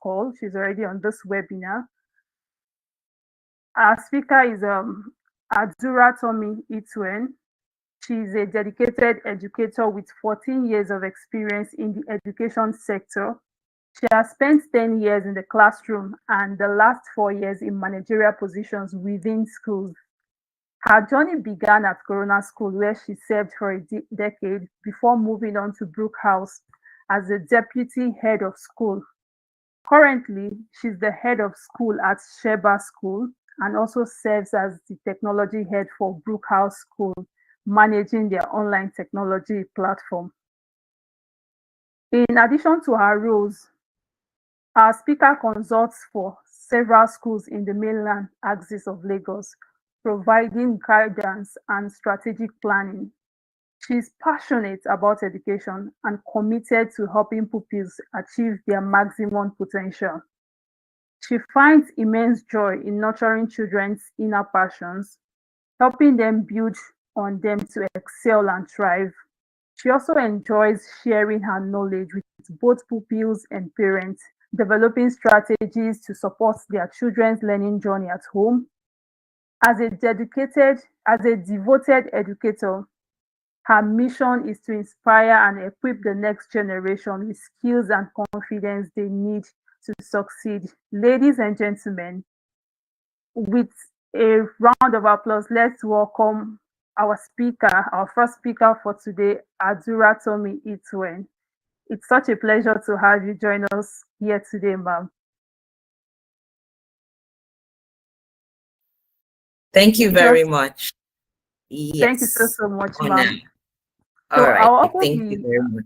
call. She's already on this webinar. Our speaker is Adura Tommy Ituen. She's a dedicated educator with 14 years of experience in the education sector. She has spent 10 years in the classroom and the last 4 years in managerial positions within schools. Her journey began at Corona School, where she served for a decade before moving on to Brook House as the deputy head of school. Currently, she's the head of school at Sheba School and also serves as the technology head for Brook House School, managing their online technology platform. In addition to her roles, our speaker consults for several schools in the mainland axis of Lagos, providing guidance and strategic planning. She's passionate about education and committed to helping pupils achieve their maximum potential. She finds immense joy in nurturing children's inner passions, helping them build on them to excel and thrive. She also enjoys sharing her knowledge with both pupils and parents, developing strategies to support their children's learning journey at home. As a devoted educator, her mission is to inspire and equip the next generation with skills and confidence they need to succeed. Ladies and gentlemen, with a round of applause, let's welcome our speaker, our first speaker for today, Adura Tommy Ituen. It's such a pleasure to have you join us here today, ma'am. Thank you very much. Yes. Thank you so much, ma'am. All right. Thank you very much.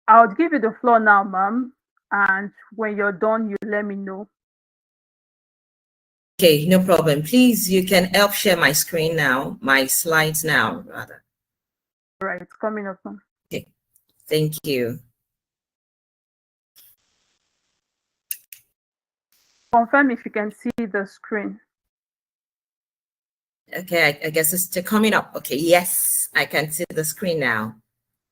I'll give you the floor now, ma'am. And when you're done, you let me know. Okay, no problem. Please, you can help share my screen now, my slides now, rather. All right, it's coming up, ma'am. Okay, thank you. Confirm if you can see the screen. Okay, I guess it's still coming up. Okay, yes, I can see the screen now.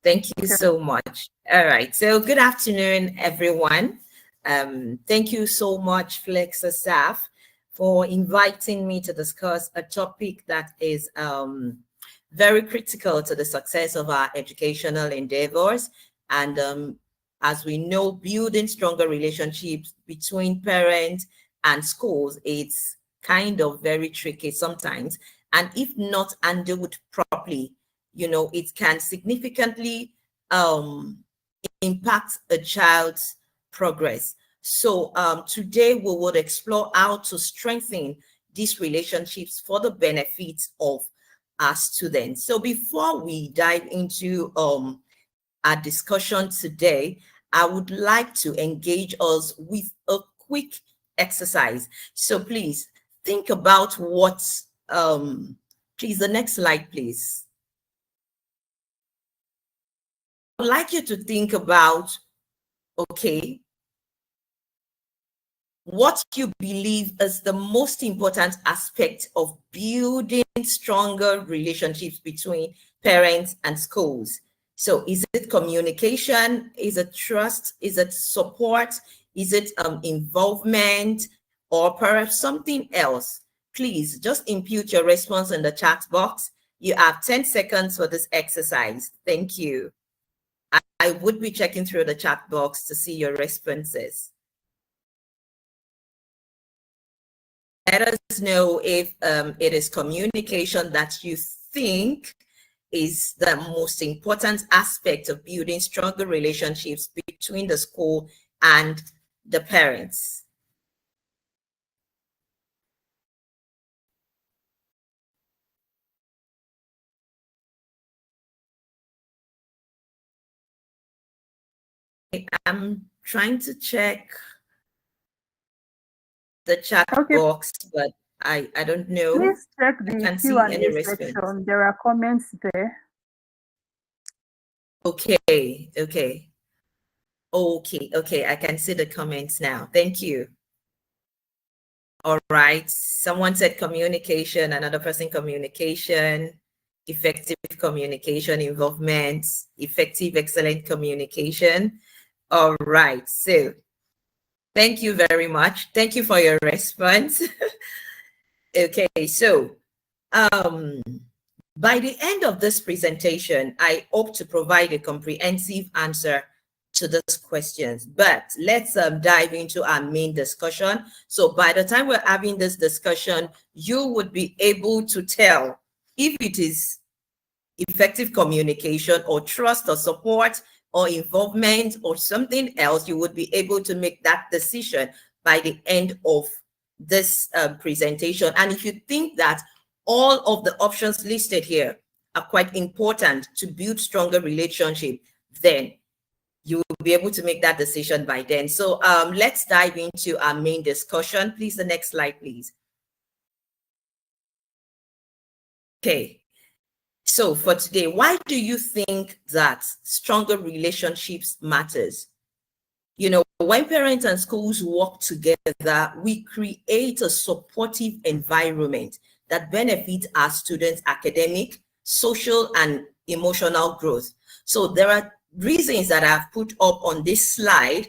Thank you so much. All right, so good afternoon, everyone. Thank you so much, Flexa staff, for inviting me to discuss a topic that is very critical to the success of our educational endeavors. And as we know, building stronger relationships between parents and schools, it's kind of very tricky sometimes. And if not handled properly, you know, it can significantly impact a child's progress. So today we will explore how to strengthen these relationships for the benefit of our students. So before we dive into our discussion today, I would like to engage us with a quick exercise. So please think about what, please, the next slide, please. I would like you to think about, okay, what you believe is the most important aspect of building stronger relationships between parents and schools. So is it communication? Is it trust? Is it support? Is it involvement? Or perhaps something else? Please just input your response in the chat box. You have 10 seconds for this exercise. Thank you. I would be checking through the chat box to see your responses. Let us know if it is communication that you think is the most important aspect of building stronger relationships between the school and the parents. I'm trying to check the chat box, but I don't know. Please check the Q&A section. There are comments there. Okay. I can see the comments now. Thank you. All right. Someone said communication, another person communication, effective communication, involvement, effective, excellent communication. All right. So Thank you very much. Thank you for your response. Okay, so by the end of this presentation, I hope to provide a comprehensive answer to these questions, but let's dive into our main discussion. So by the time we're having this discussion, you would be able to tell if it is effective communication or trust or support or involvement or something else. You would be able to make that decision by the end of this presentation. And if you think that all of the options listed here are quite important to build stronger relationship, then you will be able to make that decision by then. So let's dive into our main discussion. Please, the next slide, please. Okay. So for today, why do you think that stronger relationships matters? You know, when parents and schools work together, we create a supportive environment that benefits our students' academic, social, and emotional growth. So there are reasons that I've put up on this slide,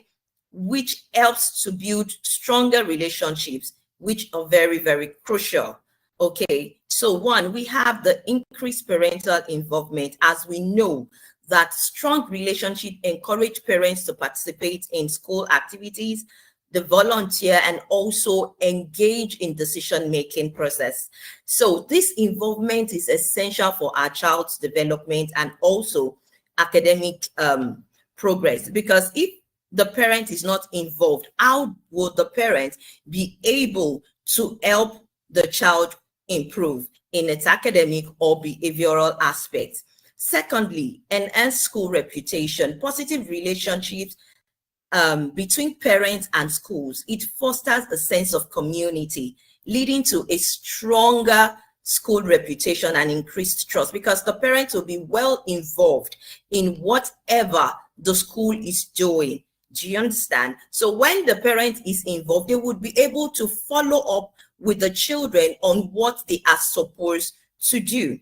which helps to build stronger relationships, which are very, very crucial. Okay, so one, we have the increased parental involvement. As we know that strong relationship encourage parents to participate in school activities, the volunteer, and also engage in decision-making process. So this involvement is essential for our child's development and also academic progress, because if the parent is not involved, how will the parent be able to help the child improve in its academic or behavioral aspects? Secondly, enhance school reputation. Positive relationships between parents and schools, it fosters a sense of community, leading to a stronger school reputation and increased trust, because the parents will be well involved in whatever the school is doing. Do you understand? So when the parent is involved, they would be able to follow up with the children on what they are supposed to do.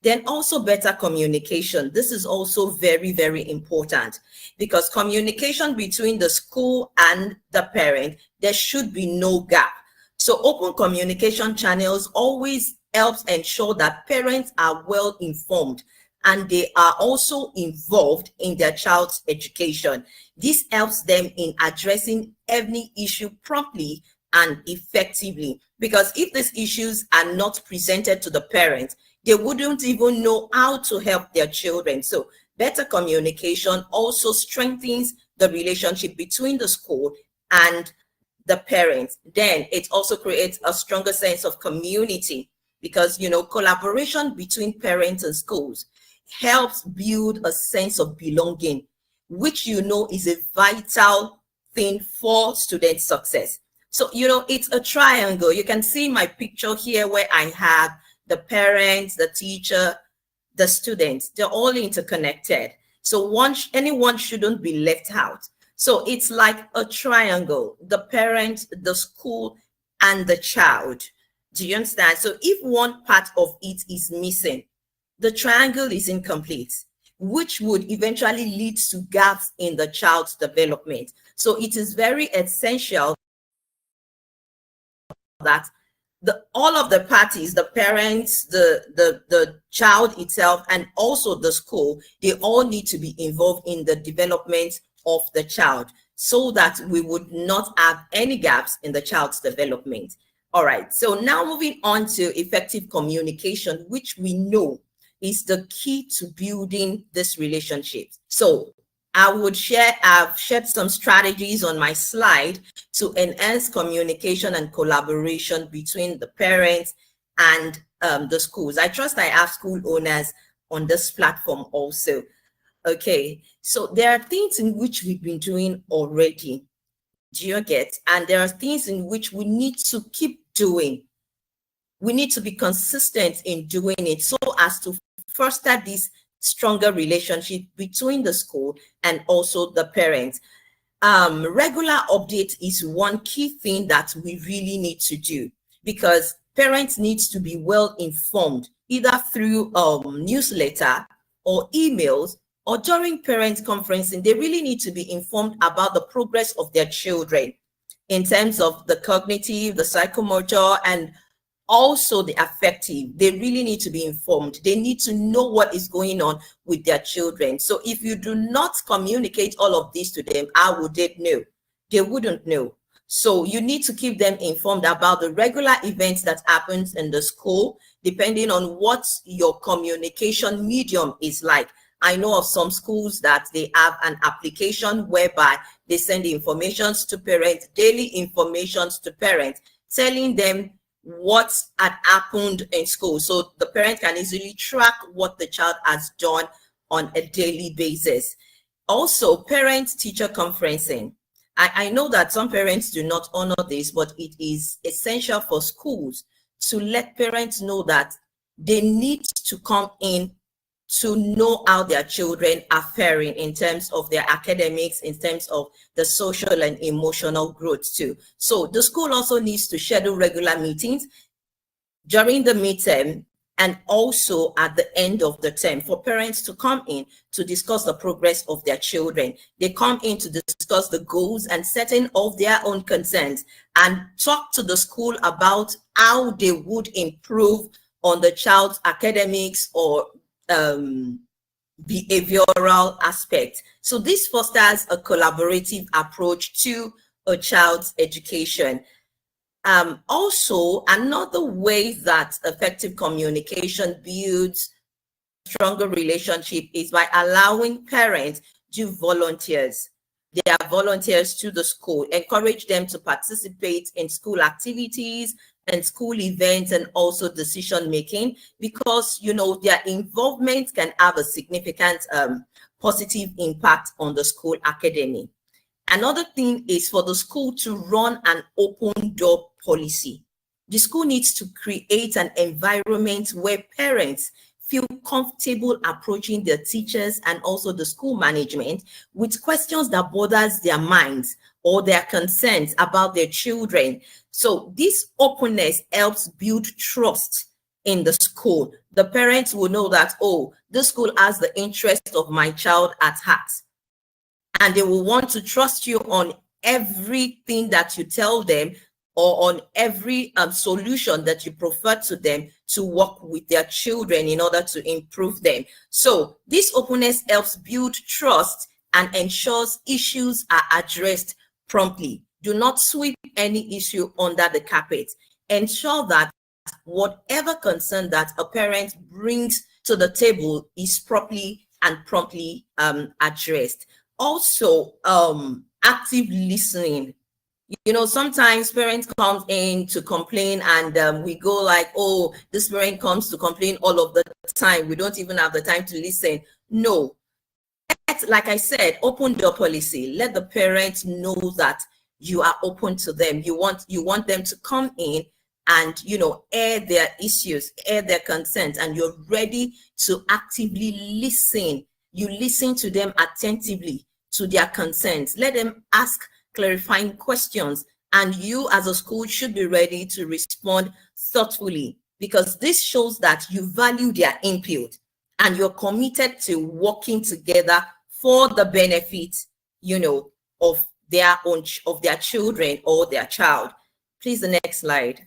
Then also better communication. This is also very, very important, because communication between the school and the parent, there should be no gap. So open communication channels always helps ensure that parents are well informed and they are also involved in their child's education. This helps them in addressing any issue promptly and effectively, because if these issues are not presented to the parents, they wouldn't even know how to help their children. So better communication also strengthens the relationship between the school and the parents. Then it also creates a stronger sense of community, because, you know, collaboration between parents and schools helps build a sense of belonging, which, you know, is a vital thing for student success. So, you know, it's a triangle. You can see my picture here where I have the parents, the teacher, the students. They're all interconnected. So anyone shouldn't be left out. So it's like a triangle: the parent, the school, and the child. Do you understand? So if one part of it is missing, the triangle is incomplete, which would eventually lead to gaps in the child's development. So it is very essential that all of the parties, the parents, the child itself, and also the school, they all need to be involved in the development of the child, so that we would not have any gaps in the child's development. All right, so now moving on to effective communication, which we know is the key to building this relationship. So I've shared some strategies on my slide to enhance communication and collaboration between the parents and the schools. I trust I have school owners on this platform also. Okay, so there are things in which we've been doing already. Do you get? And there are things in which we need to keep doing. We need to be consistent in doing it so as to foster this stronger relationship between the school and also the parents. Regular update is one key thing that we really need to do, because parents need to be well informed, either through newsletter or emails or during parent conferencing. They really need to be informed about the progress of their children. in terms of the cognitive, the psychomotor, and also the affective. They really need to be informed. They need to know what is going on with their children. So if you do not communicate all of this to them, how would they know? They wouldn't know. So you need to keep them informed about the regular events that happens in the school, depending on what your communication medium is like. I know of some schools that they have an application whereby they send informations to parents, daily informations to parents, telling them what had happened in school. So the parent can easily track what the child has done on a daily basis. Also, parent-teacher conferencing. I know that some parents do not honor this, but it is essential for schools to let parents know that they need to come in to know how their children are faring in terms of their academics, in terms of the social and emotional growth too. So the school also needs to schedule regular meetings during the midterm and also at the end of the term for parents to come in to discuss the progress of their children. They come in to discuss the goals and setting of their own concerns and talk to the school about how they would improve on the child's academics or behavioral aspect. So this fosters a collaborative approach to a child's education. Also, another way that effective communication builds stronger relationship is by allowing parents to volunteers. They are volunteers to the school. Encourage them to participate in school activities and school events and also decision making, because you know their involvement can have a significant positive impact on the school academy. Another thing is for the school to run an open door policy. The school needs to create an environment where parents feel comfortable approaching their teachers and also the school management with questions that bothers their minds or their concerns about their children. So this openness helps build trust in the school. The parents will know that, oh, the school has the interest of my child at heart. And they will want to trust you on everything that you tell them or on every solution that you prefer to them to work with their children in order to improve them. So this openness helps build trust and ensures issues are addressed promptly. Do not sweep any issue under the carpet. Ensure that whatever concern that a parent brings to the table is properly and promptly addressed. Also, active listening. You know, sometimes parents come in to complain and we go like, oh, this parent comes to complain all of the time. We don't even have the time to listen. No. Like I said, open door policy. Let the parents know that you are open to them. You want them to come in and, you know, air their issues, air their concerns, and you're ready to actively listen. You listen to them attentively to their concerns. Let them ask clarifying questions, and you as a school should be ready to respond thoughtfully, because this shows that you value their input and you're committed to working together for the benefit, you know, of their own, of their children or their child. Please, the next slide.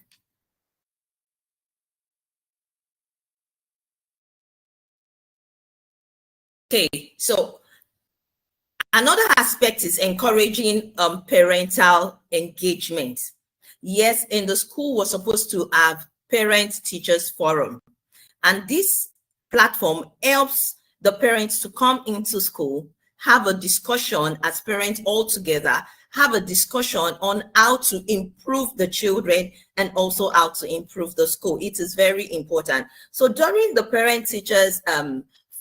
Okay, so another aspect is encouraging parental engagement. Yes, in the school, we're supposed to have parent-teachers forum. And this platform helps the parents to come into school, have a discussion as parents all together, have a discussion on how to improve the children and also how to improve the school. It is very important. So during the parent-teachers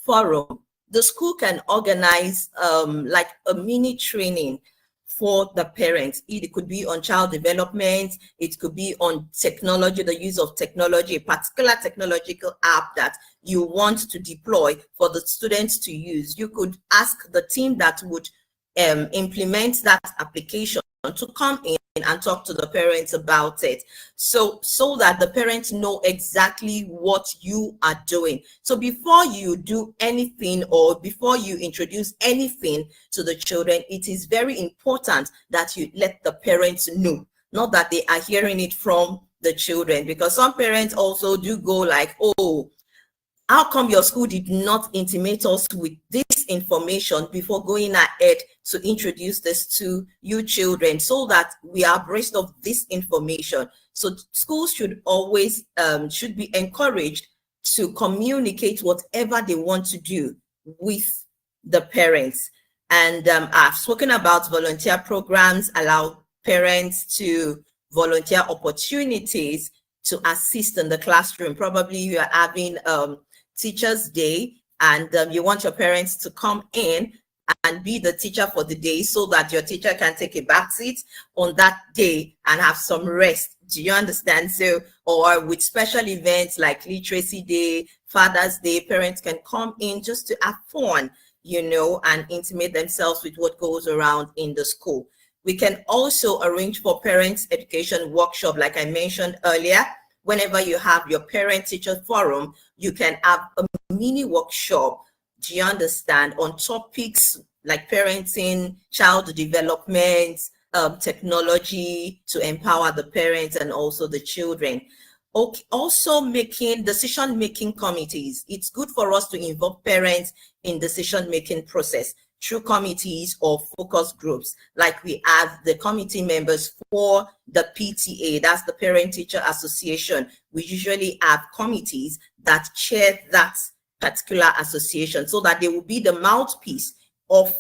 forum, the school can organize like a mini training for the parents. It could be on child development, it could be on technology, the use of technology, a particular technological app that you want to deploy for the students to use. You could ask the team that would implement that application to come in and talk to the parents about it, so that the parents know exactly what you are doing. So before you do anything or before you introduce anything to the children, it is very important that you let the parents know, not that they are hearing it from the children, because some parents also do go like, oh, how come your school did not intimate us with this information before going ahead to introduce this to you children, so that we are abreast of this information? So schools should always should be encouraged to communicate whatever they want to do with the parents. And I've spoken about volunteer programs, allow parents to volunteer opportunities to assist in the classroom. Probably you are having Teachers Day, and you want your parents to come in and be the teacher for the day, so that your teacher can take a back seat on that day and have some rest. Do you understand? So, or with special events like Literacy Day, Father's Day, parents can come in just to have fun, you know, and intimate themselves with what goes around in the school. We can also arrange for parents' education workshop, like I mentioned earlier. Whenever you have your parent-teacher forum, you can have a mini workshop, do you understand, on topics like parenting, child development, technology to empower the parents and also the children. Okay, also making decision-making committees. It's good for us to involve parents in decision-making process through committees or focus groups, like we have the committee members for the PTA, that's the Parent Teacher Association. We usually have committees that chair that particular association, so that they will be the mouthpiece of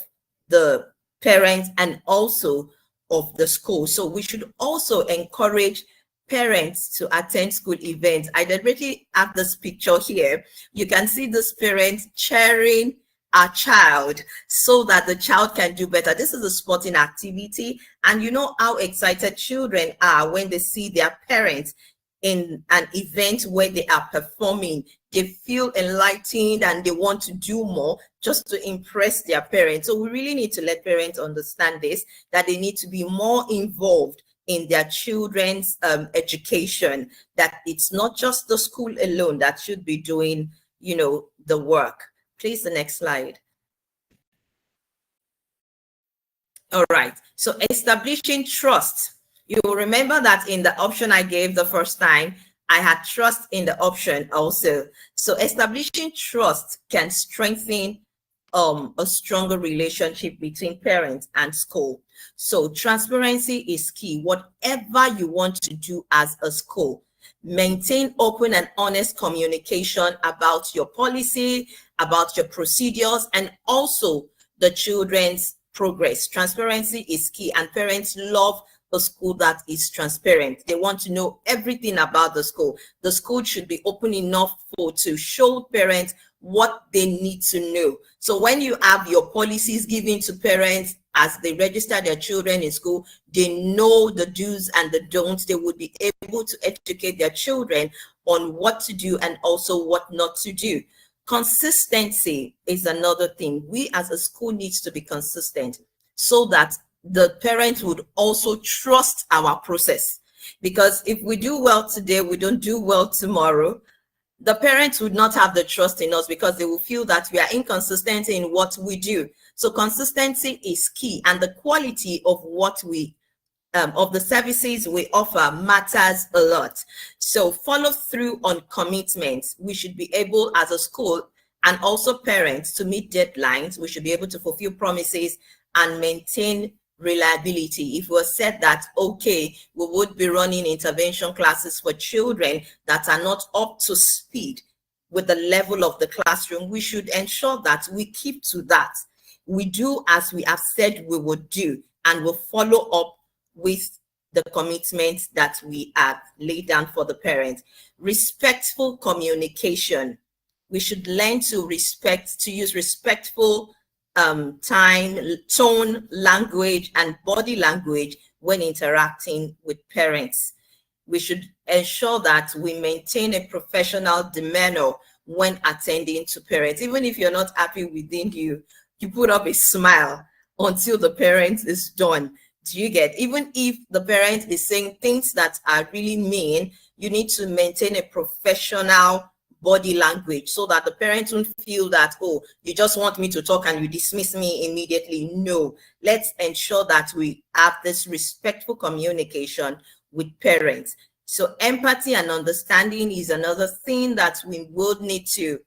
the parents and also of the school. So we should also encourage parents to attend school events. I deliberately have this picture here. You can see this parent cheering a child so that the child can do better. This is a sporting activity, and you know how excited children are when they see their parents in an event where they are performing. They feel enlightened and they want to do more just to impress their parents. So we really need to let parents understand this, that they need to be more involved in their children's education, that it's not just the school alone that should be doing, you know, the work. Please, the next slide. All right, so establishing trust. You will remember that in the option I gave the first time, I had trust in the option also. So establishing trust can strengthen a stronger relationship between parents and school. So transparency is key. Whatever you want to do as a school, maintain open and honest communication about your policy, about your procedures, and also the children's progress. Transparency is key, and parents love a school that is transparent. They want to know everything about the school. The school should be open enough to show parents what they need to know. So when you have your policies given to parents as they register their children in school, they know the do's and the don'ts. They would be able to educate their children on what to do and also what not to do. Consistency is another thing. We as a school needs to be consistent so that the parents would also trust our process. Because if we do well today, we don't do well tomorrow, the parents would not have the trust in us, because they will feel that we are inconsistent in what we do. So consistency is key, and the quality of what we of the services we offer matters a lot. So follow through on commitments. We should be able as a school and also parents to meet deadlines. We should be able to fulfill promises and maintain reliability. If we said that, okay, we would be running intervention classes for children that are not up to speed with the level of the classroom, we should ensure that we keep to that. We do as we have said we would do, and we'll follow up with the commitments that we have laid down for the parents. Respectful communication. We should learn to use respectful time, tone, language, and body language when interacting with parents. We should ensure that we maintain a professional demeanor when attending to parents. Even if you're not happy within you, you put up a smile until the parent is done. Do you get? Even if the parent is saying things that are really mean, you need to maintain a professional body language so that the parent won't feel that, oh, you just want me to talk and you dismiss me immediately. No, let's ensure that we have this respectful communication with parents. So empathy and understanding is another thing that we will need to,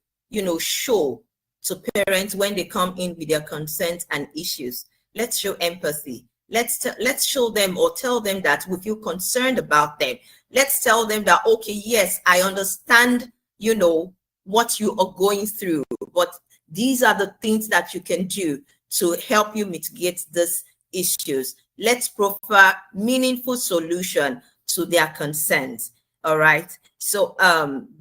show to parents when they come in with their concerns and issues. Let's show empathy. Let's show them or tell them that we feel concerned about them. Let's tell them that, okay, yes, I understand, what you are going through, but these are the things that you can do to help you mitigate these issues. Let's provide meaningful solution to their concerns. All right. So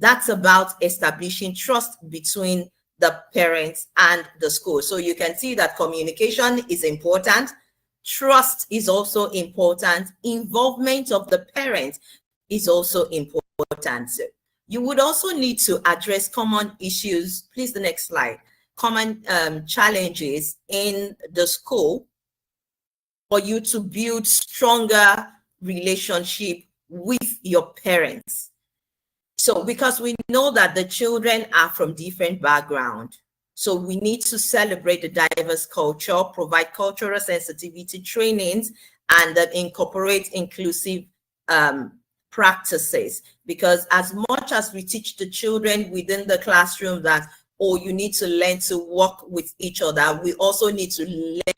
that's about establishing trust between the parents and the school. So you can see that communication is important. Trust is also important. Involvement of the parent is also important. So you would also need to address common issues. Please, the next slide. Common challenges in the school for you to build stronger relationship with your parents. So because we know that the children are from different backgrounds, so we need to celebrate the diverse culture, provide cultural sensitivity trainings, and incorporate inclusive practices. Because as much as we teach the children within the classroom that, oh, you need to learn to work with each other, we also need to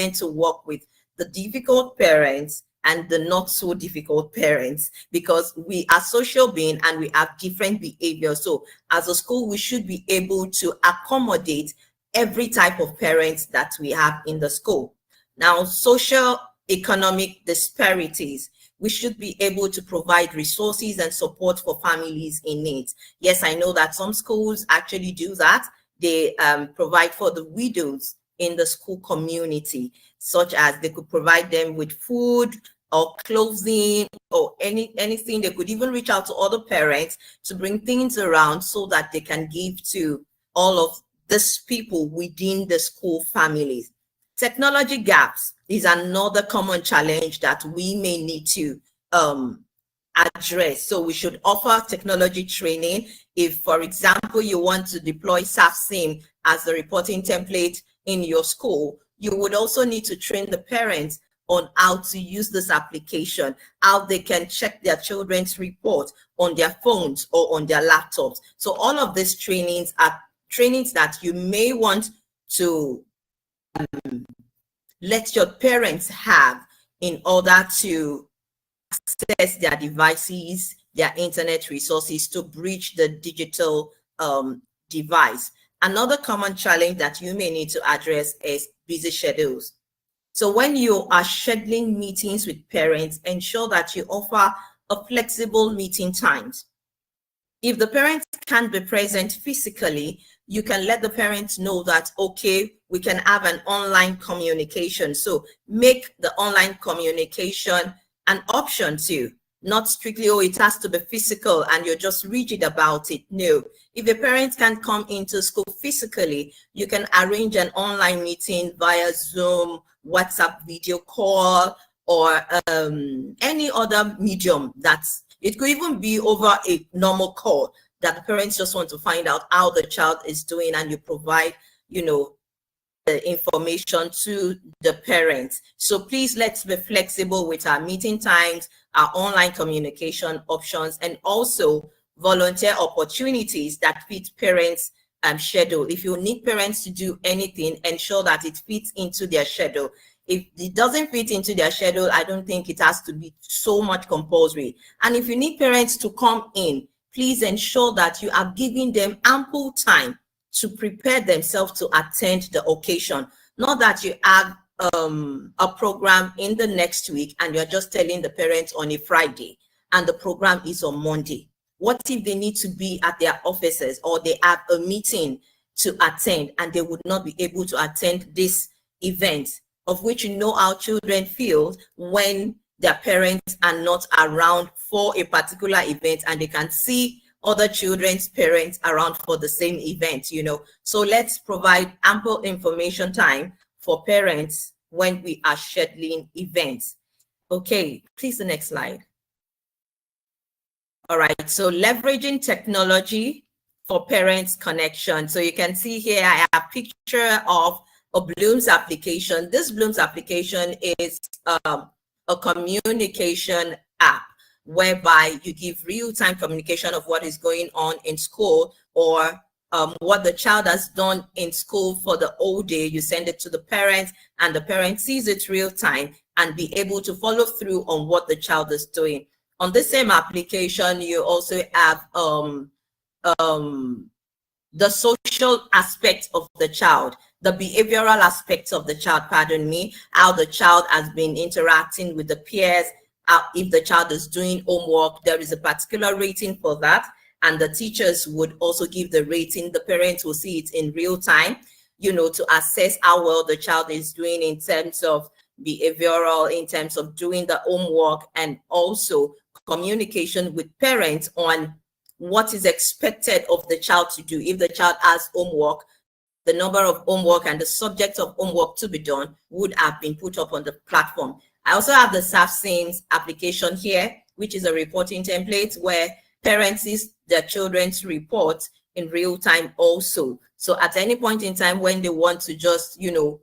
learn to work with the difficult parents and the not so difficult parents, because we are social beings and we have different behaviors. So as a school, we should be able to accommodate every type of parents that we have in the school. Now, social economic disparities, we should be able to provide resources and support for families in need. Yes, I know that some schools actually do that. They provide for the widows in the school community, such as they could provide them with food or clothing or anything. They could even reach out to other parents to bring things around so that they can give to all of these people within the school families. Technology gaps is another common challenge that we may need to address. So we should offer technology training. If, for example, you want to deploy SAFSIM as the reporting template in your school, you would also need to train the parents on how to use this application, how they can check their children's report on their phones or on their laptops. So all of these trainings are trainings that you may want to let your parents have in order to access their devices, their internet resources, to bridge the digital device. Another common challenge that you may need to address is busy schedules. So when you are scheduling meetings with parents, ensure that you offer a flexible meeting times. If the parents can't be present physically, you can let the parents know that, okay, we can have an online communication. So make the online communication an option too, not strictly, oh, it has to be physical and you're just rigid about it. No, if the parents can't come into school physically, you can arrange an online meeting via Zoom, WhatsApp video call, or any other medium. It could even be over a normal call that the parents just want to find out how the child is doing, and you provide, the information to the parents. So please, let's be flexible with our meeting times, our online communication options, and also volunteer opportunities that fit parents' schedule. If you need parents to do anything, ensure that it fits into their schedule. If it doesn't fit into their schedule, I don't think it has to be so much compulsory. And if you need parents to come in, please ensure that you are giving them ample time to prepare themselves to attend the occasion. Not that you have a program in the next week and you're just telling the parents on a Friday and the program is on Monday. What if they need to be at their offices or they have a meeting to attend and they would not be able to attend this event, of which how children feel when their parents are not around for a particular event and they can see other children's parents around for the same event, So let's provide ample information time for parents when we are scheduling events. Okay, please the next slide. All right, so leveraging technology for parents connection. So you can see here I have a picture of a Bloom's application. This Bloom's application is a communication app whereby you give real-time communication of what is going on in school, or what the child has done in school for the whole day. You send it to the parent, and the parent sees it real time and be able to follow through on what the child is doing. On the same application, you also have the social aspect of the child, the behavioral aspects of the child, pardon me, how the child has been interacting with the peers. If the child is doing homework, there is a particular rating for that, and the teachers would also give the rating. The parents will see it in real time, you know, to assess how well the child is doing in terms of behavioral, in terms of doing the homework, and also communication with parents on what is expected of the child to do. If the child has homework, the number of homework and the subject of homework to be done would have been put up on the platform. I also have the SAFSIMS application here, which is a reporting template where parents see their children's report in real time also. So at any point in time when they want to just, you know,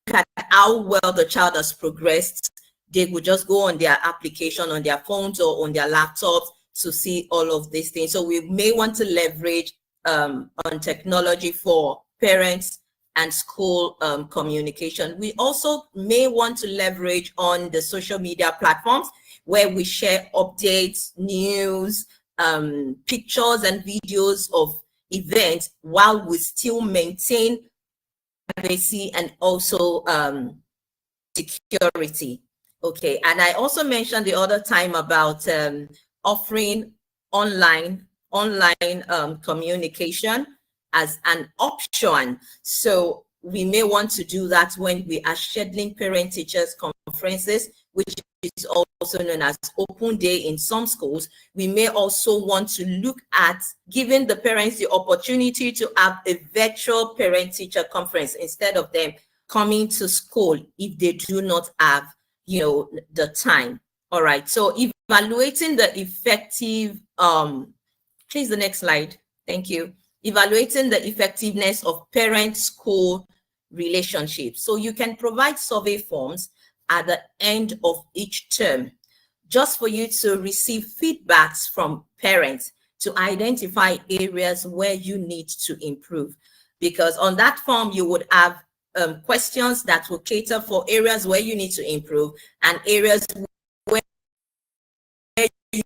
look at how well the child has progressed, they would just go on their application on their phones or on their laptops to see all of these things. So we may want to leverage on technology for parents and school communication. We also may want to leverage on the social media platforms where we share updates, news, pictures and videos of events while we still maintain privacy and also security. Okay, and I also mentioned the other time about offering online communication as an option. So we may want to do that when we are scheduling parent-teachers conferences, which is also known as open day in some schools. We may also want to look at giving the parents the opportunity to have a virtual parent-teacher conference instead of them coming to school if they do not have, you know, the time. All right, so evaluating the effective, please the next slide, thank you. Evaluating the effectiveness of parent-school relationships. So you can provide survey forms at the end of each term, just for you to receive feedbacks from parents to identify areas where you need to improve. Because on that form, you would have questions that will cater for areas where you need to improve and areas where you've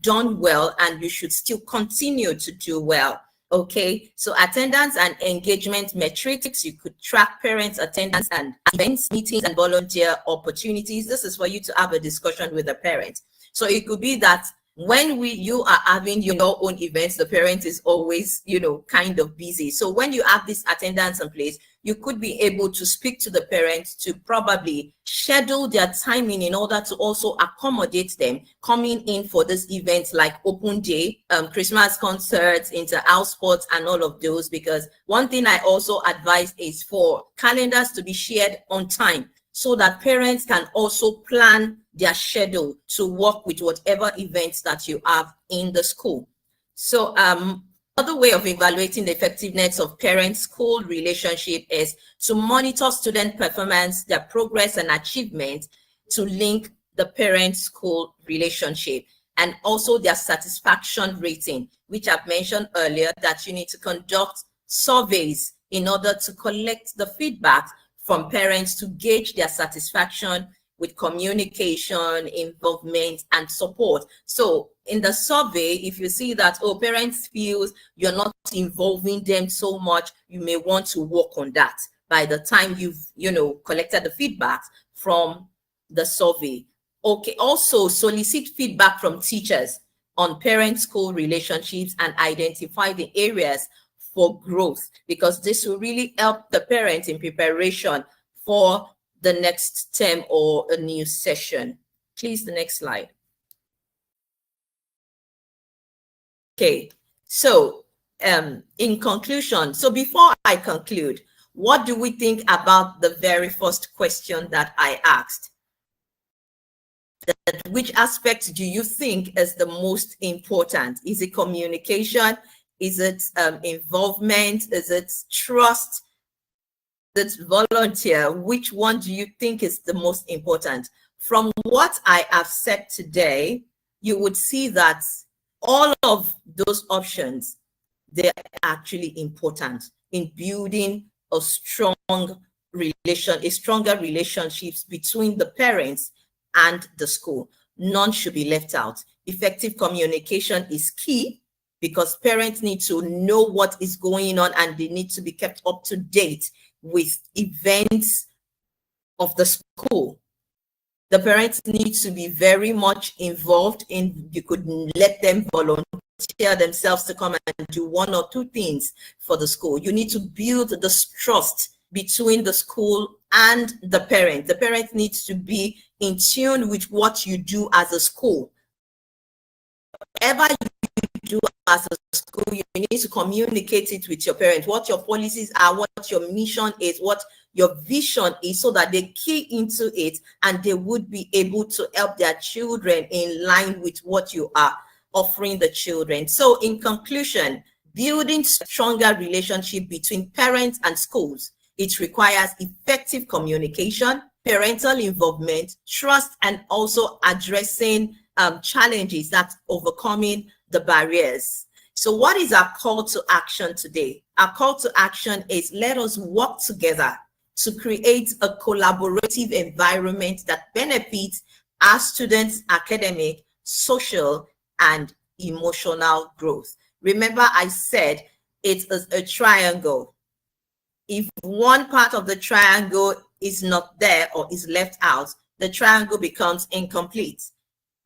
done well and you should still continue to do well. Okay, so attendance and engagement metrics, you could track parents' attendance and events, meetings, and volunteer opportunities. This is for you to have a discussion with the parents. So it could be that when you are having your own events, the parent is always, you know, kind of busy. So when you have this attendance in place, you could be able to speak to the parents to probably schedule their timing in order to also accommodate them coming in for this event like open day, Christmas concerts, inter-house sports, and all of those. Because one thing I also advise is for calendars to be shared on time so that parents can also plan their schedule to work with whatever events that you have in the school. So another way of evaluating the effectiveness of parent-school relationship is to monitor student performance, their progress and achievement, to link the parent-school relationship, and also their satisfaction rating, which I've mentioned earlier, that you need to conduct surveys in order to collect the feedback from parents to gauge their satisfaction with communication, involvement, and support. So in the survey, if you see that, oh, parents feel you're not involving them so much, you may want to work on that by the time you've, you know, collected the feedback from the survey. Okay, also solicit feedback from teachers on parent-school relationships and identify the areas for growth, because this will really help the parents in preparation for the next term or a new session. Please, the next slide. Okay, so in conclusion, so before I conclude, what do we think about the very first question that I asked? That which aspect do you think is the most important? Is it communication? Is it involvement? Is it trust? Is it volunteer? Which one do you think is the most important? From what I have said today, you would see that all of those options, they're actually important in building a stronger relationships between the parents and the school. None should be left out. Effective communication is key because parents need to know what is going on and they need to be kept up to date with events of the school. The parents need to be very much involved in, you could let them volunteer themselves to come and do one or two things for the school. You need to build this trust between the school and the parent. The parent needs to be in tune with what you do as a school. Whatever you do as a school, you need to communicate it with your parents, what your policies are, what your mission is, what your vision is, so that they key into it and they would be able to help their children in line with what you are offering the children. So in conclusion, building stronger relationship between parents and schools, it requires effective communication, parental involvement, trust, and also addressing challenges, that's overcoming the barriers. So what is our call to action today? Our call to action is, let us work together to create a collaborative environment that benefits our students' academic, social, and emotional growth. Remember, I said it is a triangle. If one part of the triangle is not there or is left out, the triangle becomes incomplete.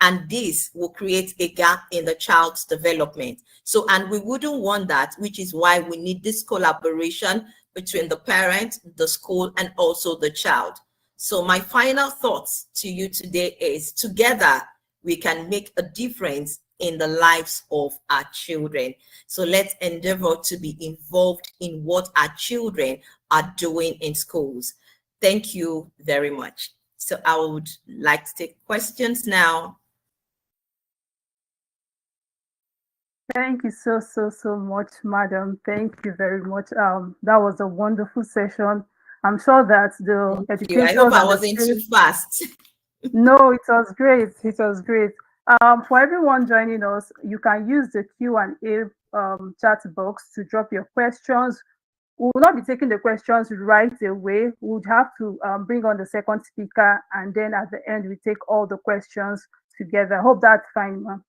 And this will create a gap in the child's development. So, and we wouldn't want that, which is why we need this collaboration between the parent, the school, and also the child. So my final thoughts to you today is, together we can make a difference in the lives of our children. So let's endeavor to be involved in what our children are doing in schools. Thank you very much. So I would like to take questions now. Thank you so much, madam. Thank you very much. That was a wonderful session. I'm sure that the education. I hope I wasn't too fast. No, it was great. It was great. For everyone joining us, you can use the Q&A chat box to drop your questions. We will not be taking the questions right away. We would have to bring on the second speaker, and then at the end, we take all the questions together. I hope that's fine, ma'am.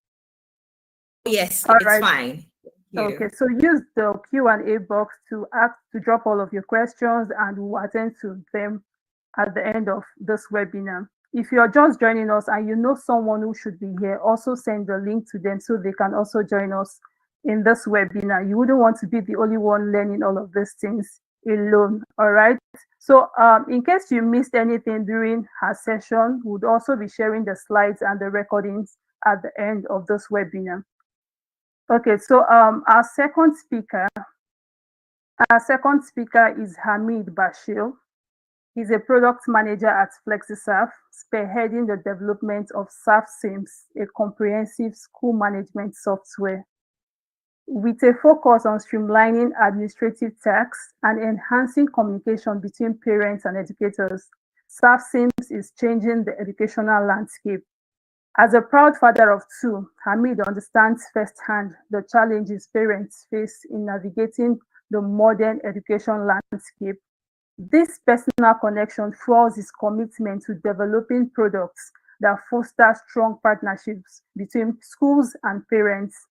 Yes, all it's right. Fine. Okay, so use the Q&A box to drop all of your questions, and we'll attend to them at the end of this webinar. If you're just joining us and you know someone who should be here, also send the link to them so they can also join us in this webinar. You wouldn't want to be the only one learning all of these things alone, all right? So in case you missed anything during her session, we would also be sharing the slides and the recordings at the end of this webinar. Okay, so our second speaker is Hamid Bashir. He's a product manager at FlexiServe, spearheading the development of ServeSims, a comprehensive school management software. With a focus on streamlining administrative tasks and enhancing communication between parents and educators, ServeSims is changing the educational landscape. As a proud father of two, Hamid understands firsthand the challenges parents face in navigating the modern education landscape. This personal connection fuels his commitment to developing products that foster strong partnerships between schools and parents.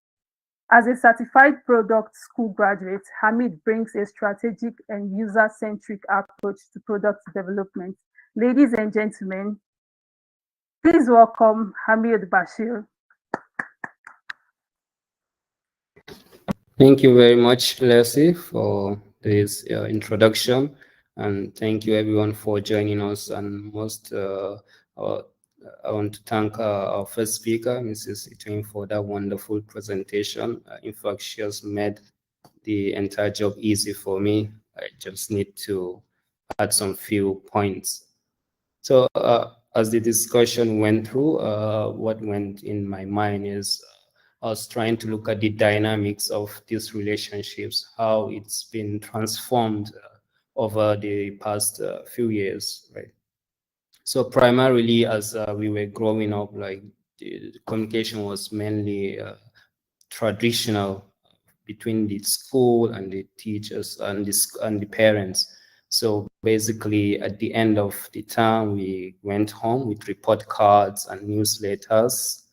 As a certified product school graduate, Hamid brings a strategic and user-centric approach to product development. Ladies and gentlemen, please welcome Hamid Bashir. Thank you very much, Leslie, for this introduction. And thank you everyone for joining us. And I want to thank our first speaker, Mrs. Itwin, for that wonderful presentation. In fact, she has made the entire job easy for me. I just need to add some few points. So as the discussion went through, what went in my mind is I was trying to look at the dynamics of these relationships, how it's been transformed over the past few years, right? So primarily as we were growing up, like the communication was mainly traditional between the school and the teachers and the parents. So basically, at the end of the term, we went home with report cards and newsletters,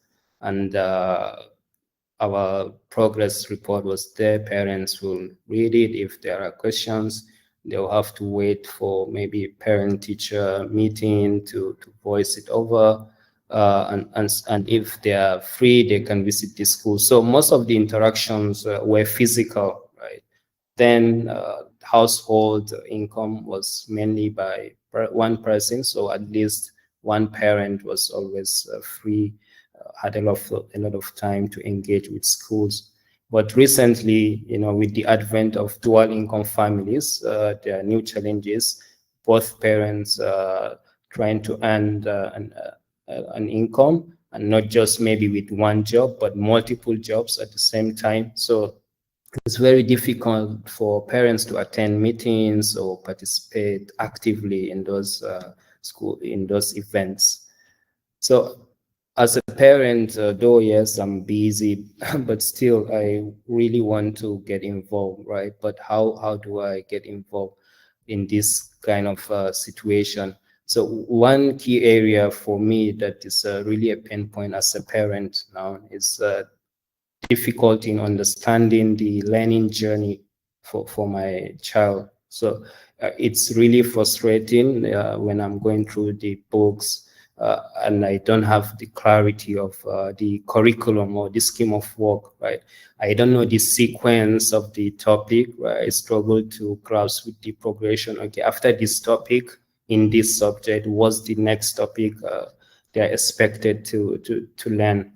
and our progress report was there. Parents will read it. If there are questions, they'll have to wait for maybe parent-teacher meeting to voice it over. And if they are free, they can visit the school. So most of the interactions were physical, right? Then household income was mainly by one person, so at least one parent was always free, had a lot of time to engage with schools. But recently, with the advent of dual income families, there are new challenges. Both parents trying to earn an income, and not just maybe with one job, but multiple jobs at the same time. So it's very difficult for parents to attend meetings or participate actively in those events. So as a parent, though yes, I'm busy, but still I really want to get involved, right? But how do I get involved in this kind of situation? So one key area for me that is really a pain point as a parent now is difficulty in understanding the learning journey for my child. So it's really frustrating when I'm going through the books and I don't have the clarity of the curriculum or the scheme of work, right? I don't know the sequence of the topic, right? I struggle to grasp with the progression. Okay, after this topic in this subject, what's the next topic they're expected to learn?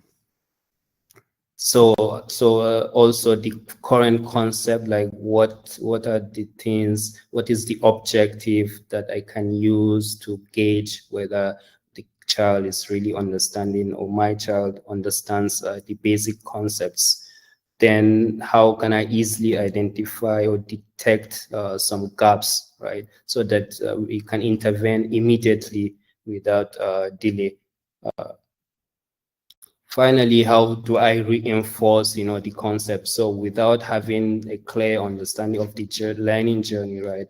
So also the current concept, like what are the things, what is the objective that I can use to gauge whether the child is really understanding or my child understands the basic concepts. Then how can I easily identify or detect some gaps, right? So that we can intervene immediately without delay. Finally, how do I reinforce, the concept? So without having a clear understanding of the learning journey, right,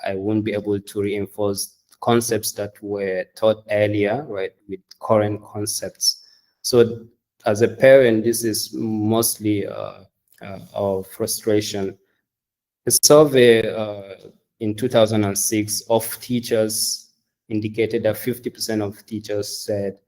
I won't be able to reinforce concepts that were taught earlier, right, with current concepts. So as a parent, this is mostly our frustration. A survey in 2006 of teachers indicated that 50% of teachers said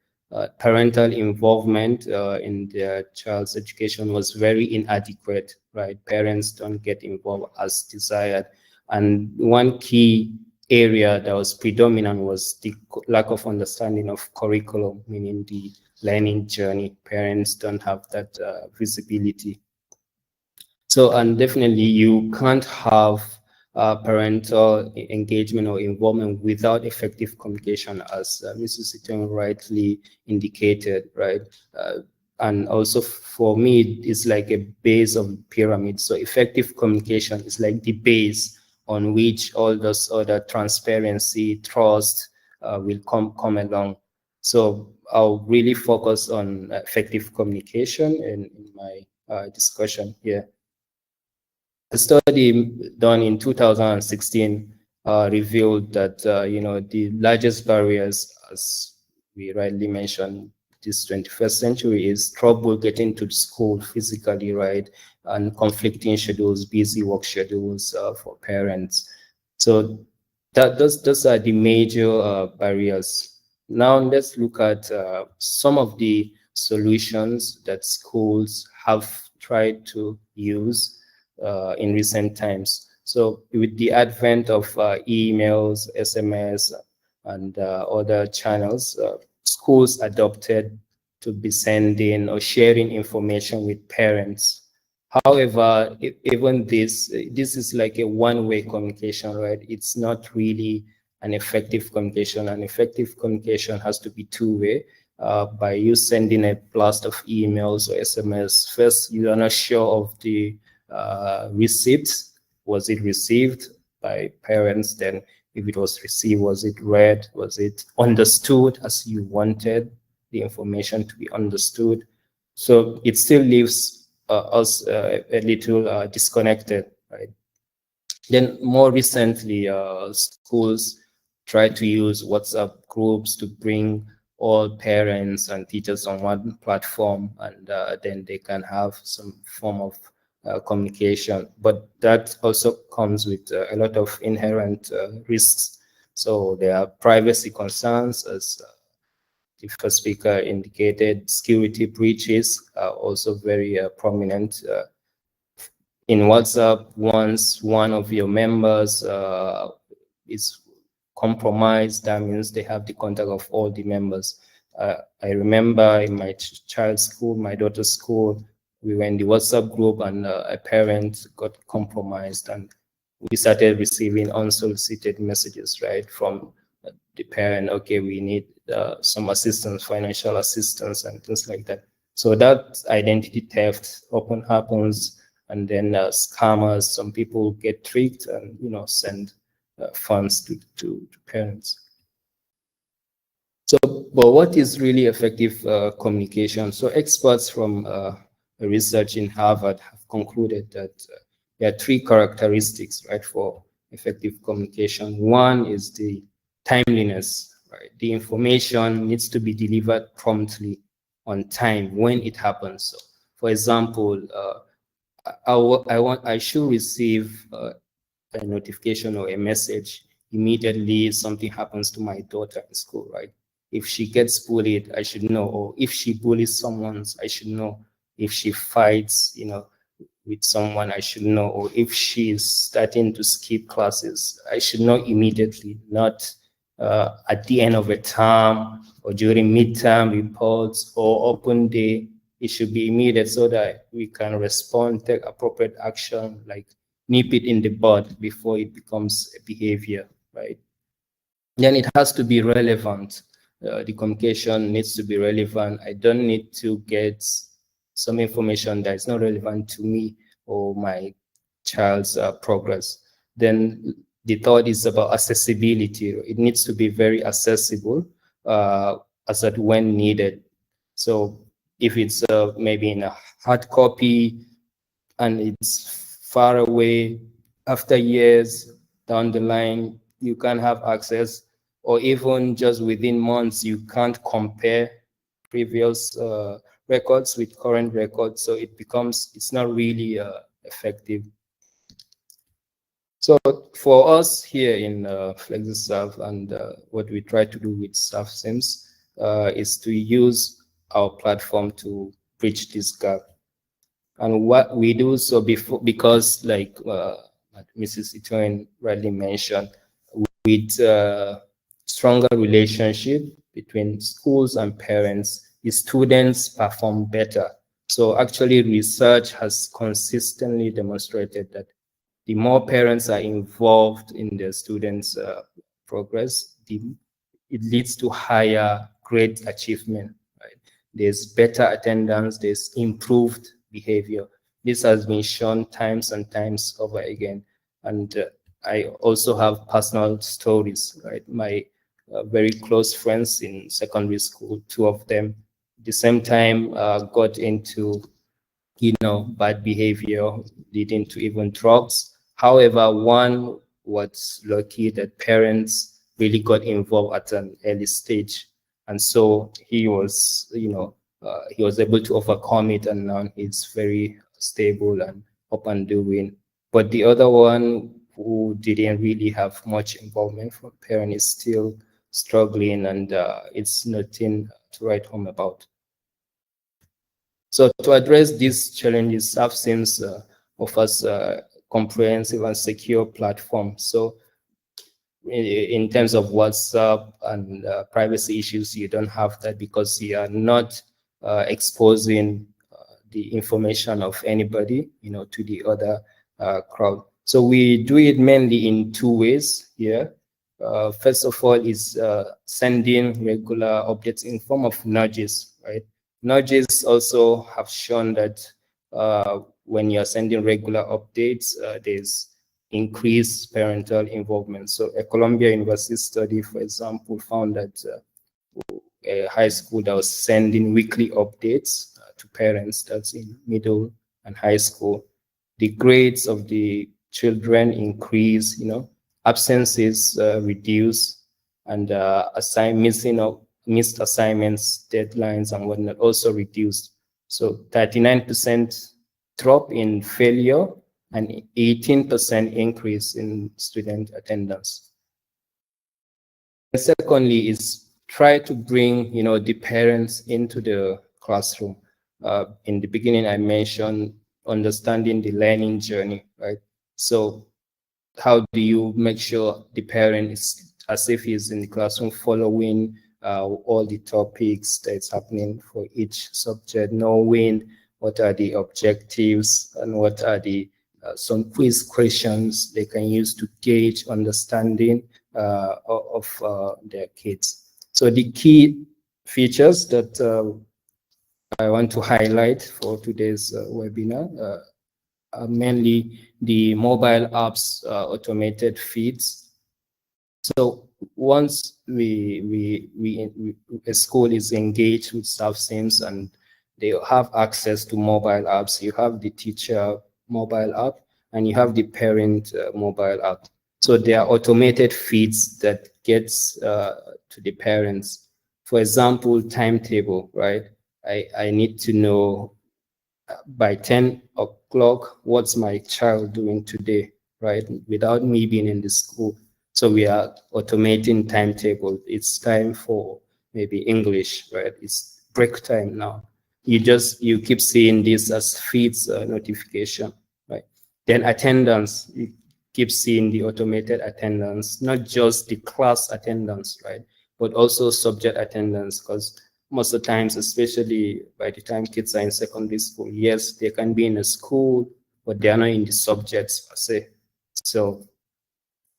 parental involvement in their child's education was very inadequate, right? Parents don't get involved as desired. And one key area that was predominant was the lack of understanding of curriculum, meaning the learning journey. Parents don't have that visibility. So, and definitely you can't have parental engagement or involvement without effective communication, as Mrs. Itong rightly indicated, right? And also for me, it's like a base of pyramid. So effective communication is like the base on which all those other transparency, trust will come along. So I'll really focus on effective communication in my discussion here. A study done in 2016 revealed that the largest barriers, as we rightly mentioned, this 21st century is trouble getting to school physically, right, and conflicting schedules, busy work schedules for parents. So those are the major barriers. Now let's look at some of the solutions that schools have tried to use in recent times. So with the advent of emails, SMS, and other channels, schools adopted to be sending or sharing information with parents. However, even this is like a one-way communication, right? It's not really an effective communication. An effective communication has to be two-way. By you sending a blast of emails or SMS, first you are not sure of the receipt. Was it received by parents? Then if it was received, was it read? Was it understood as you wanted the information to be understood? So it still leaves us a little disconnected, right? Then more recently, schools try to use WhatsApp groups to bring all parents and teachers on one platform, and then they can have some form of communication. But that also comes with a lot of inherent risks. So there are privacy concerns, as the first speaker indicated. Security breaches are also very prominent. In WhatsApp, once one of your members is compromised, that means they have the contact of all the members. I remember in my child's school, my daughter's school, we were in the WhatsApp group, and a parent got compromised, and we started receiving unsolicited messages, right, from the parent. Okay, we need some assistance, financial assistance, and things like that. So that identity theft often happens, and then scammers, some people get tricked and send funds to parents. So, but what is really effective communication? So experts from research in Harvard have concluded that there are three characteristics, right, for effective communication. One is the timeliness, right? The information needs to be delivered promptly on time when it happens. So, for example, I should receive a notification or a message immediately something happens to my daughter in school, right? If she gets bullied, I should know. Or if she bullies someone, I should know. If she fights, with someone, I should know. Or if she's starting to skip classes, I should know immediately, not at the end of a term or during midterm reports or open day. It should be immediate so that we can respond, take appropriate action, like nip it in the bud before it becomes a behavior, right? Then it has to be relevant. The communication needs to be relevant. I don't need to get some information that is not relevant to me or my child's progress. Then the third is about accessibility. It needs to be very accessible as at when needed. So if it's maybe in a hard copy and it's far away, after years down the line, you can't have access, or even just within months, you can't compare previous records with current records. So it's not really effective. So for us here in FlexiServe, and what we try to do with ServeSIMS is to use our platform to bridge this gap. And what we do so because like Mrs. Itoin rightly mentioned, with stronger relationship between schools and parents, the students perform better. So actually research has consistently demonstrated that the more parents are involved in their students' progress, it leads to higher grade achievement, right? There's better attendance, there's improved behavior. This has been shown times and times over again. And I also have personal stories, right? My very close friends in secondary school, two of them, at the same time got into, bad behavior, leading to even drugs. However, one was lucky that parents really got involved at an early stage. And so he was, he was able to overcome it, and now he's very stable and up and doing. But the other one who didn't really have much involvement from parents is still struggling, and it's nothing to write home about. So to address these challenges, ServeSIMS offers a comprehensive and secure platform. So in terms of WhatsApp and privacy issues, you don't have that because you are not exposing the information of anybody, to the other crowd. So we do it mainly in two ways here. First of all is sending regular updates in form of nudges, right? Nudges also have shown that when you're sending regular updates, there's increased parental involvement. So a Columbia University study, for example, found that a high school that was sending weekly updates to parents, that's in middle and high school, the grades of the children increase, absences reduce, and missed assignments, deadlines, and whatnot also reduced. So 39% drop in failure and 18% increase in student attendance. And secondly is try to bring, the parents into the classroom. In the beginning, I mentioned understanding the learning journey, right? So how do you make sure the parent is, as if he's in the classroom, following all the topics that's happening for each subject, knowing what are the objectives and what are the some quiz questions they can use to gauge understanding of their kids. So the key features that I want to highlight for today's webinar are mainly the mobile apps automated feeds. So once a school is engaged with StaffSIMS and they have access to mobile apps, you have the teacher mobile app and you have the parent mobile app. So there are automated feeds that gets to the parents. For example, timetable, right? I need to know by 10 o'clock, what's my child doing today, right? Without me being in the school. So we are automating timetable. It's time for maybe English, right? It's break time now. You keep seeing this as feeds notification, right? Then attendance, you keep seeing the automated attendance, not just the class attendance, right? But also subject attendance, because most of the times, especially by the time kids are in secondary school, yes, they can be in a school, but they are not in the subjects per se. So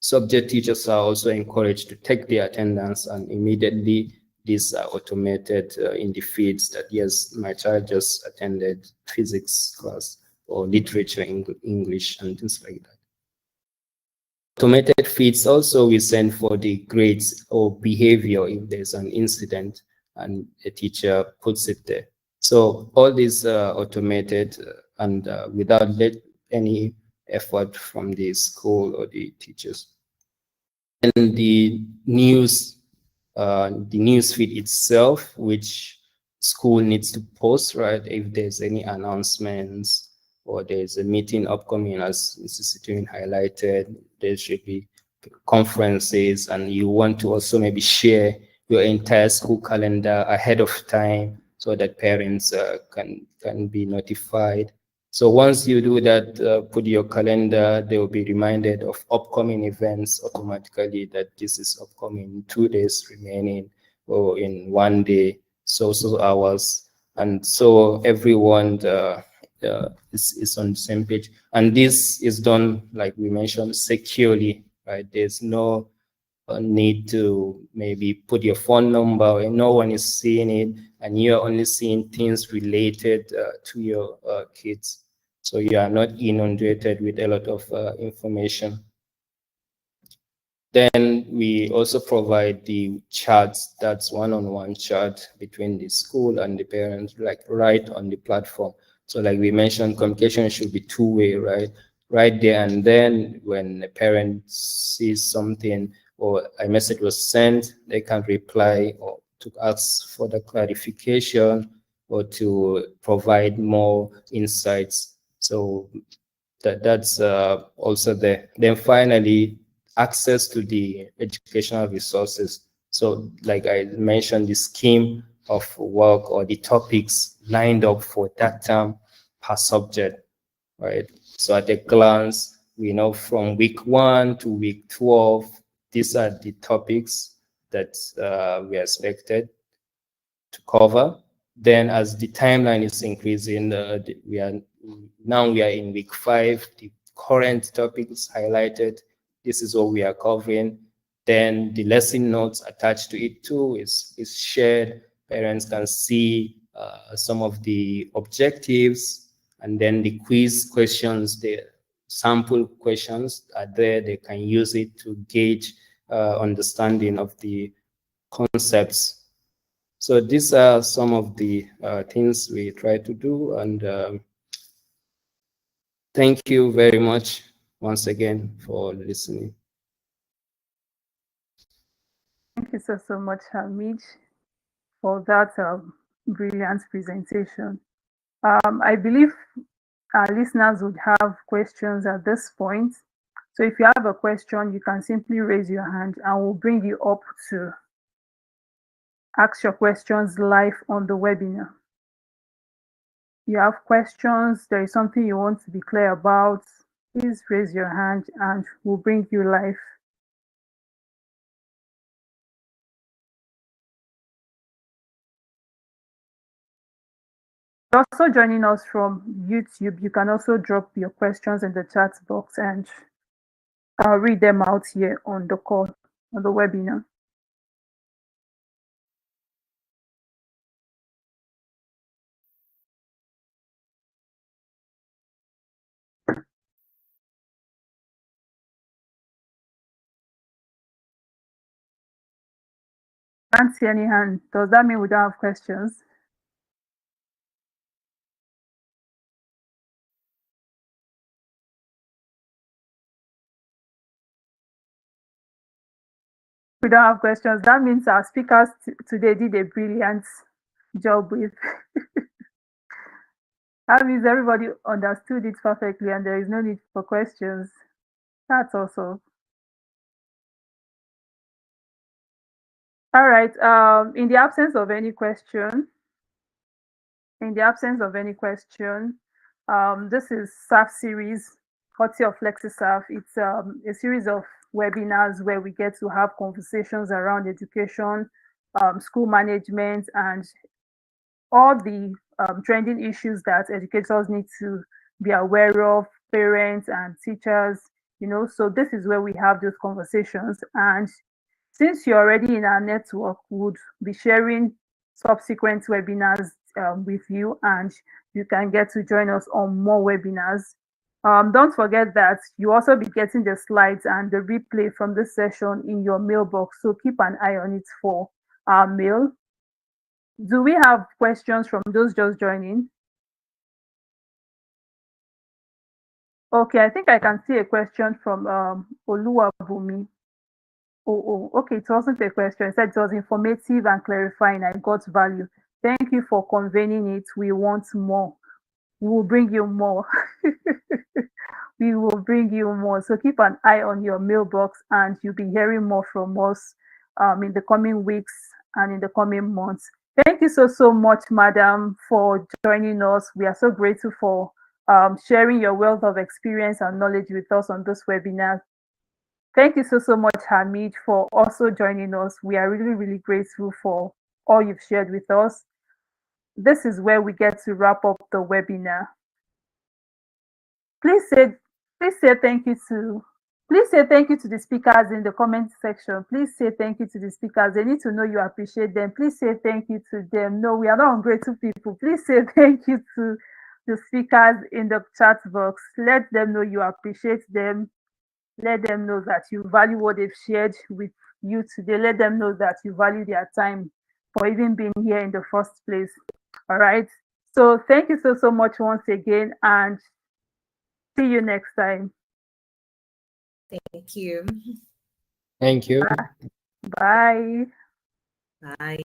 subject teachers are also encouraged to take their attendance, and immediately these are automated in the feeds that, yes, my child just attended physics class or literature, English, and things like that. Automated feeds also we send for the grades or behavior if there's an incident and a teacher puts it there. So all these automated and without any effort from the school or the teachers. And the news feed itself, which school needs to post, right? If there's any announcements or there's a meeting upcoming, as Mrs. Situin highlighted, there should be conferences, and you want to also maybe share your entire school calendar ahead of time so that parents can be notified. So once you do that, put your calendar, they will be reminded of upcoming events automatically, that this is upcoming 2 days remaining or in 1 day, so hours. And so everyone is on the same page. And this is done, like we mentioned, securely, right? There's no need to maybe put your phone number and no one is seeing it, and you're only seeing things related to your kids. So you are not inundated with a lot of information. Then we also provide the chats, that's one-on-one chat between the school and the parents, like right on the platform. So like we mentioned, communication should be two-way, right? Right there and then when a parent sees something or a message was sent, they can reply or to ask for the clarification or to provide more insights. So that's also there. Then finally, access to the educational resources. So like I mentioned, the scheme of work or the topics lined up for that term per subject, right? So at a glance, we know from week 1 to week 12, these are the topics that we are expected to cover. Then as the timeline is increasing, we are in week 5, the current topics highlighted, this is what we are covering. Then the lesson notes attached to it too is shared. Parents can see some of the objectives, and then the quiz questions, the sample questions are there. They can use it to gauge understanding of the concepts. So these are some of the things we try to do, and thank you very much once again for listening. Thank you so much, Hamid, for that brilliant presentation. I believe our listeners would have questions at this point. So if you have a question, you can simply raise your hand and we'll bring you up to ask your questions live on the webinar. You have questions, there is something you want to be clear about, please raise your hand and we'll bring you live. Also joining us from YouTube, you can also drop your questions in the chat box and I'll read them out here on the call, on the webinar. Can't see any hand. Does that mean we don't have questions? We don't have questions. That means our speakers today did a brilliant job with. That means everybody understood it perfectly and there is no need for questions. That's also. All right. In the absence of any question, this is SAF series, courtesy of FlexiSAF. It's a series of webinars where we get to have conversations around education, school management, and all the trending issues that educators need to be aware of, parents and teachers, so this is where we have those conversations. And since you're already in our network, we would be sharing subsequent webinars with you, and you can get to join us on more webinars. Don't forget that you also be getting the slides and the replay from this session in your mailbox, so keep an eye on it for our mail. Do we have questions from those just joining? Okay, I think I can see a question from Oluwabumi. Oh, okay, it wasn't a question. It said it was informative and clarifying. I got value. Thank you for convening it. We want more. We will bring you more. We will bring you more. So keep an eye on your mailbox and you'll be hearing more from us in the coming weeks and in the coming months. Thank you so much, madam, for joining us. We are so grateful for sharing your wealth of experience and knowledge with us on this webinar. Thank you so much, Hamid, for also joining us. We are really grateful for all you've shared with us. This is where we get to wrap up the webinar. Please say thank you to the speakers in the comment section. Please say thank you to the speakers. They need to know you appreciate them. Please say thank you to them. No, we are not ungrateful people. Please say thank you to the speakers in the chat box. Let them know you appreciate them. Let them know that you value what they've shared with you today. Let them know that you value their time for even being here in the first place. All right. So thank you so much once again, and see you next time. Thank you. Thank you. Bye. Bye.